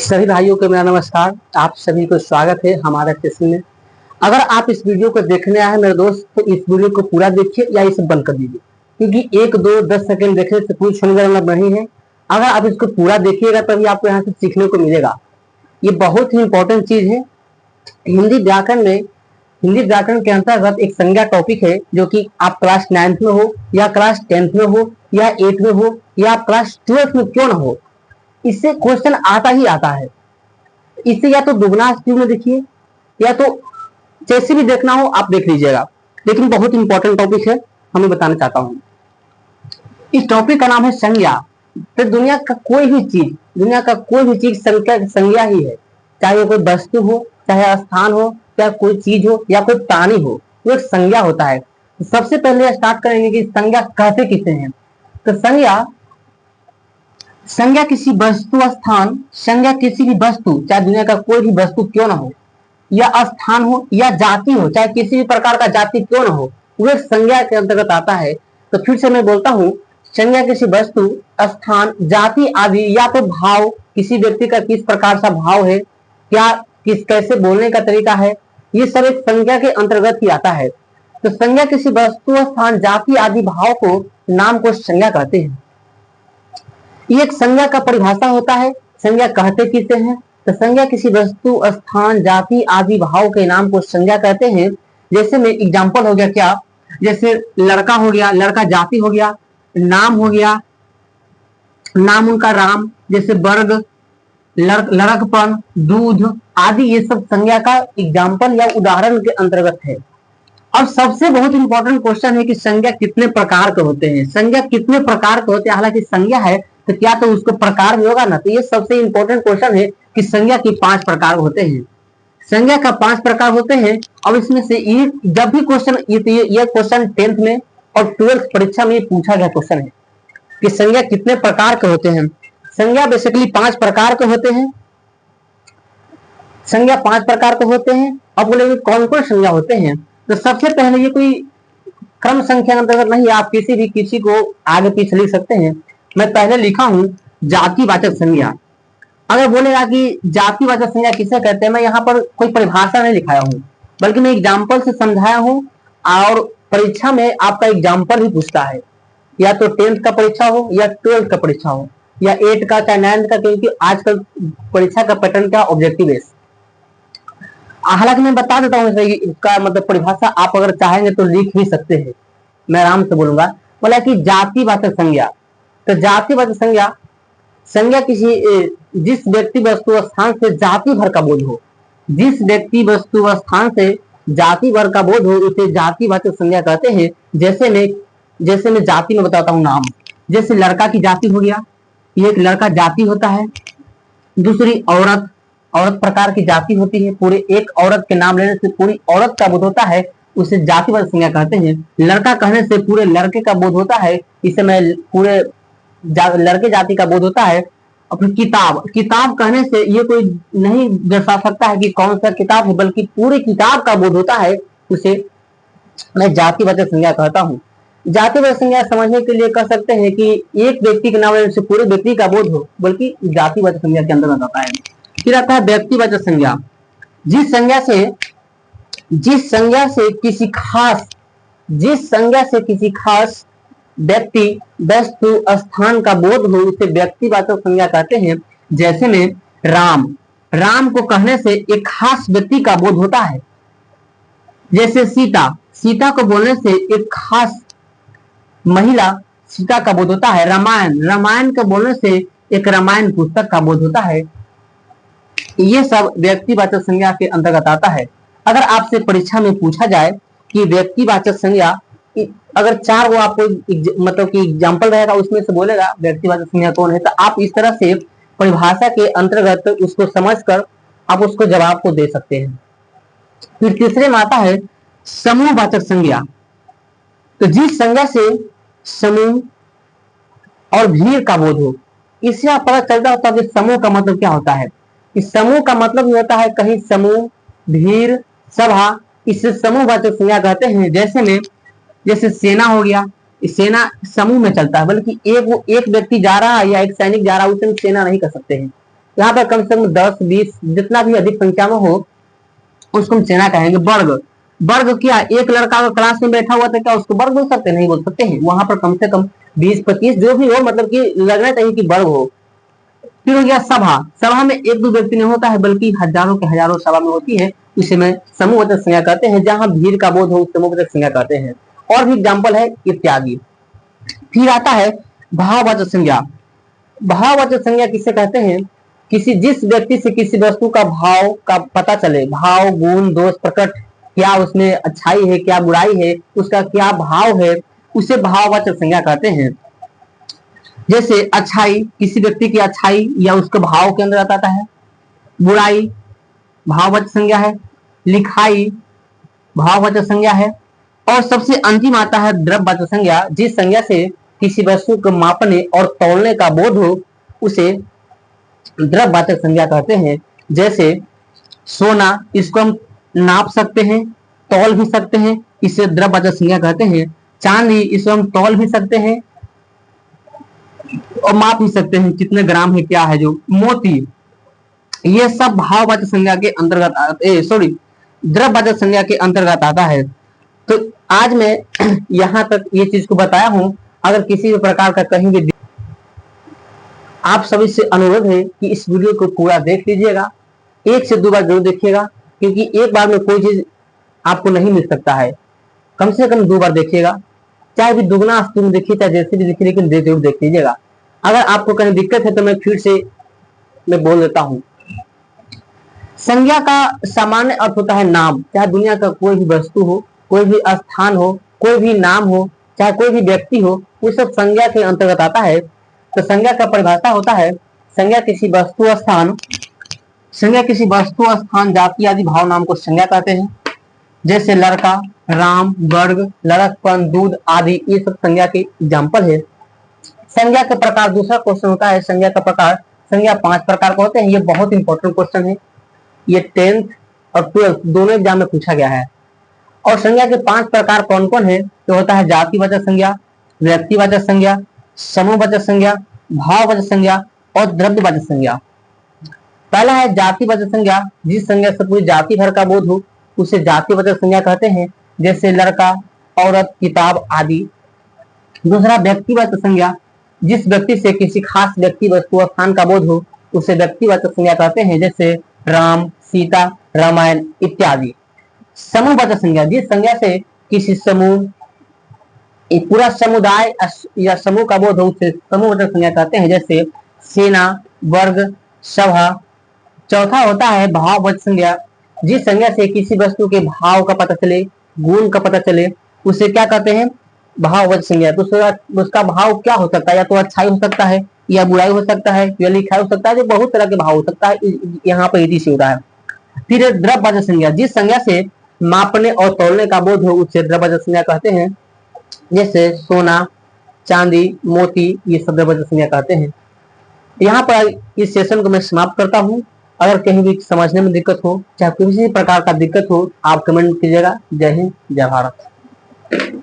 सभी भाइयों को मेरा नमस्कार। आप सभी को स्वागत है हमारे सेशन में। अगर आप इस वीडियो को देखने आए हैं मेरे दोस्त, तो इस वीडियो को पूरा देखिए या इसे बंद कर दीजिए, क्योंकि 1, 2, 10 सेकंड देखने से कुछ समझ नहीं है। अगर आप इसको पूरा देखिएगा तभी आपको यहाँ से सीखने को मिलेगा। ये बहुत ही इंपॉर्टेंट चीज है। हिंदी व्याकरण के अंतर्गत एक संज्ञा टॉपिक है, जो कि आप क्लास 9th में हो या क्लास 10th में हो या 8th में हो या आप क्लास 12th में क्यों ना हो, इससे क्वेश्चन आता ही आता है। इससे या तो दुगना स्पीड में देखिए या तो जैसे भी देखना हो आप देख लीजिएगा, लेकिन बहुत इंपॉर्टेंट टॉपिक है, हमें बताना चाहता हूं। इस टॉपिक का नाम है संज्ञा। तो दुनिया का कोई भी चीज संज्ञा ही है। चाहे वो कोई वस्तु हो, चाहे स्थान हो, चाहे कोई चीज हो या कोई प्राणी हो, वो एक संज्ञा होता है। तो सबसे पहले स्टार्ट करेंगे कि संज्ञा कहते किसे हैं। तो संज्ञा किसी वस्तु स्थान, संज्ञा किसी भी वस्तु, चाहे दुनिया का कोई भी वस्तु क्यों ना हो, या स्थान हो या जाति हो, चाहे किसी भी प्रकार का जाति क्यों ना हो, वो एक संज्ञा के अंतर्गत आता है। तो फिर से मैं बोलता हूँ, संज्ञा किसी वस्तु, स्थान, जाति आदि या तो भाव, किसी व्यक्ति का किस प्रकार सा भाव है, कैसे बोलने का तरीका है, ये सब एक संज्ञा के अंतर्गत ही आता है। तो संज्ञा किसी वस्तु, स्थान, जाति आदि भाव को, नाम को संज्ञा कहते हैं। ये एक संज्ञा का परिभाषा होता है। संज्ञा कहते किसे हैं। तो संज्ञा किसी वस्तु, स्थान, जाति आदि भाव के नाम को संज्ञा कहते हैं। जैसे में एग्जांपल हो गया क्या, जैसे लड़का हो गया, लड़का जाति हो गया, नाम हो गया, नाम उनका राम, जैसे वर्ग, लड़कपन, दूध आदि, ये सब संज्ञा का एग्जाम्पल या उदाहरण के अंतर्गत है। अब सबसे बहुत इंपॉर्टेंट क्वेश्चन है कि संज्ञा कितने प्रकार के होते हैं। संज्ञा कितने प्रकार के होते हैं, हालांकि संज्ञा है तो क्या तो उसको प्रकार भी होगा ना। तो ये सबसे इंपॉर्टेंट क्वेश्चन है कि संज्ञा के 5 प्रकार होते हैं। संज्ञा का 5 प्रकार होते हैं। अब इसमें से जब भी क्वेश्चन, ये क्वेश्चन 10th में और 12th परीक्षा में पूछा गया क्वेश्चन है कि संज्ञा कितने प्रकार के होते हैं। संज्ञा बेसिकली 5 प्रकार के होते हैं। संज्ञा 5 प्रकार के होते हैं। अब बोलेंगे कौन कौन संज्ञा होते हैं। तो सबसे पहले, ये कोई क्रम संख्या के अंतर्गत नहीं, आप किसी को आगे पीछे लिख सकते हैं। मैं पहले लिखा हूं जातिवाचक संज्ञा। अगर बोलेगा कि जातिवाचक संज्ञा किसे कहते हैं, मैं यहाँ पर कोई परिभाषा नहीं लिखाया हूँ, बल्कि मैं एग्जाम्पल से समझाया हूँ। और परीक्षा में आपका एग्जाम्पल ही पूछता है, या तो 10th का परीक्षा हो या 12th का परीक्षा हो या 8 का चाहे 9th का, क्योंकि आजकल परीक्षा का पैटर्न क्या ऑब्जेक्टिव बेस्ड। हालांकि मैं बता देता हूँ इसका मतलब परिभाषा, आप अगर चाहेंगे तो लिख भी सकते हैं, मैं आराम से बोलूंगा। बोला कि जातिवाचक संज्ञा। तो जातिवाचक संज्ञा किसी जिस व्यक्ति वस्तु स्थान से जाति भर का बोध हो, जिस व्यक्ति वस्तु स्थान से जाति भर का बोध हो, उसे जातिवाचक संज्ञा कहते हैं। जैसे मैं जाति में बताता हूँ नाम। जैसे लड़का की जाति हो गया, ये एक लड़का जाति होता है। दूसरी औरत प्रकार की जाति होती है। पूरे एक औरत के नाम लेने से पूरी औरत का बोध होता है, उसे जातिवाचक संज्ञा कहते हैं। लड़का कहने से पूरे लड़के का बोध होता है, इसे मैं पूरे लड़के जाति का बोध होता है। और किताब कहने से ये कोई नहीं दर्शा सकता है कि कौन सा किताब है, बल्कि पूरे किताब का बोध होता है, उसे मैं जातिवाचक संज्ञा कहता हूँ। जातिवाचक संज्ञा समझने के लिए कह सकते हैं कि एक व्यक्ति के नाम लेने से पूरे व्यक्ति का बोध हो, बल्कि जातिवाचक संज्ञा के अंदर आता है। फिर आता है व्यक्तिवाचक संज्ञा। जिस संज्ञा से किसी खास व्यक्ति, वस्तु, स्थान का बोध हो, उसे व्यक्तिवाचक संज्ञा कहते हैं। जैसे में राम को कहने से एक खास व्यक्ति का बोध होता है। जैसे सीता को बोलने से एक खास महिला सीता का बोध होता है। रामायण को बोलने से एक रामायण पुस्तक का बोध होता है। ये सब व्यक्तिवाचक संज्ञा के अंतर्गत आता है। अगर आपसे परीक्षा में पूछा जाए कि व्यक्तिवाचक संज्ञा, अगर 4 वो आपको मतलब कि एग्जाम्पल रहेगा, उसमें से बोलेगा व्यक्तिवाचक संज्ञा कौन है, तो आप इस तरह से परिभाषा के अंतर्गत उसको समझकर आप उसको जवाब को दे सकते हैं। फिर तीसरे में आता है समूहवाचक संज्ञा। तो जिस संज्ञा से समूह और भीड़ का बोध हो, इससे आप पता चलता होता है कि समूह का मतलब क्या होता है। इस समूह का मतलब ही होता है कहीं समूह, भीड़, सभा, इससे समूहवाचक संज्ञा कहते हैं। जैसे सेना हो गया, सेना समूह में चलता है, बल्कि एक व्यक्ति जा रहा है या एक सैनिक जा रहा है, उसे सेना नहीं कह सकते हैं। यहाँ पर कम से कम 10, 20 जितना भी अधिक संख्या में हो उसको हम सेना कहेंगे। वर्ग, वर्ग क्या, एक लड़का अगर क्लास में बैठा हुआ था क्या उसको वर्ग बोल सकते, नहीं बोल सकते हैं। वहां पर कम से कम 20, 25 जो भी हो, मतलब कि लगना चाहिए कि वर्ग हो। फिर हो गया सभा, सभा में एक दो व्यक्ति नहीं होता है बल्कि हजारों के हजारों सभा में होती है, उसे में समूहवाचक संज्ञा कहते हैं। जहां भीड़ का बोध हो समूहवाचक संज्ञा कहते हैं। और भी एग्जाम्पल है इत्यादि। फिर आता है भाववाचक संज्ञा। भाववाचक संज्ञा किसे कहते हैं, किसी जिस व्यक्ति से किसी वस्तु का भाव का पता चले, भाव गुण दोष प्रकट, क्या उसमें अच्छाई है क्या बुराई है, उसका क्या भाव है, उसे भाववाचक संज्ञा कहते हैं। जैसे अच्छाई, किसी व्यक्ति की अच्छाई या उसके भाव के अंदर आता है। बुराई भाववाचक संज्ञा है। लिखाई भाववाचक संज्ञा है। और सबसे अंतिम आता है द्रव्यवाचक संज्ञा, जिस संज्ञा से किसी वस्तु को मापने और तौलने का बोध हो उसे द्रव्यवाचक संज्ञा कहते हैं। जैसे सोना, इसको हम नाप सकते हैं, तौल भी सकते हैं, इसे द्रव्यवाचक संज्ञा कहते हैं। चांदी, इसको हम तौल भी सकते हैं और माप भी सकते हैं कितने ग्राम है क्या है। जो मोती, ये सब भाववाचक संज्ञा के अंतर्गत द्रव्यवाचक संज्ञा के अंतर्गत आता है। तो आज मैं यहाँ तक ये चीज को बताया हूँ। अगर किसी भी प्रकार का कहीं भी आप सभी से अनुरोध है कि इस वीडियो को पूरा देख लीजिएगा, 1 से 2 बार जरूर देखिएगा, क्योंकि एक बार में कोई चीज आपको नहीं मिल सकता है। कम से कम 2 बार देखिएगा, चाहे भी दुगना तुम देखिए चाहे जैसे भी देखिए, लेकिन जरूर देख लीजिएगा। अगर आपको कहीं दिक्कत है तो मैं फिर से मैं बोल देता हूँ। संज्ञा का सामान्य अर्थ होता है नाम, चाहे दुनिया का कोई भी वस्तु हो, कोई भी स्थान हो, कोई भी नाम हो, चाहे कोई भी व्यक्ति हो, वो सब संज्ञा के अंतर्गत आता है। तो संज्ञा का परिभाषा होता है, संज्ञा किसी वस्तु स्थान जाति आदि भाव नाम को संज्ञा कहते हैं। जैसे लड़का, राम, वर्ग, लड़कपन, दूध आदि, ये सब संज्ञा के एग्जाम्पल है। संज्ञा के प्रकार, दूसरा क्वेश्चन होता है संज्ञा का प्रकार। संज्ञा 5 प्रकार का होते हैं। ये बहुत इंपॉर्टेंट क्वेश्चन है, ये 10th और 12th दोनों एग्जाम में पूछा गया है। और संज्ञा के 5 प्रकार कौन कौन है, तो होता है जातिवाचक संज्ञा, व्यक्तिवाचक संज्ञा, समूहवाचक संज्ञा, भाववाचक संज्ञा और द्रव्यवाचक संज्ञा। पहला है जातिवाचक संज्ञा, जिस संज्ञा से पूरी जाति भर का बोध हो उसे जातिवाचक संज्ञा कहते हैं। जैसे लड़का, औरत, किताब आदि। दूसरा व्यक्तिवाचक संज्ञा, जिस व्यक्ति से किसी खास व्यक्ति वस्तु स्थान का बोध हो उसे व्यक्तिवाचक संज्ञा कहते हैं। जैसे राम, सीता, रामायण इत्यादि। समूहवाचक संज्ञा, जिस संज्ञा से किसी समूह, एक पूरा समुदाय या समूह का बोध हो उसे समूहवाचक संज्ञा कहते हैं। जैसे सेना, वर्ग, सभा। चौथा होता है भाववाचक संज्ञा, जिस संज्ञा से किसी वस्तु के भाव का पता चले, गुण का पता चले उसे क्या कहते हैं, भाववाचक संज्ञा। तो उसका भाव क्या हो सकता है, या तो अच्छाई हो सकता है या बुराई हो सकता है या लिखाई हो सकता है, जो बहुत तरह के भाव हो सकता है। यहाँ पर यदि से होता है। फिर द्रव्यवाचक संज्ञा, जिस संज्ञा से मापने और तौलने का बोध हो उसे द्रव्यवाचक संज्ञा कहते हैं। जैसे सोना, चांदी, मोती, ये सब द्रव्यवाचक संज्ञा कहते हैं। यहाँ पर इस सेशन को मैं समाप्त करता हूँ। अगर कहीं भी समझने में दिक्कत हो, चाहे किसी प्रकार का दिक्कत हो, आप कमेंट कीजिएगा। जय हिंद, जय भारत।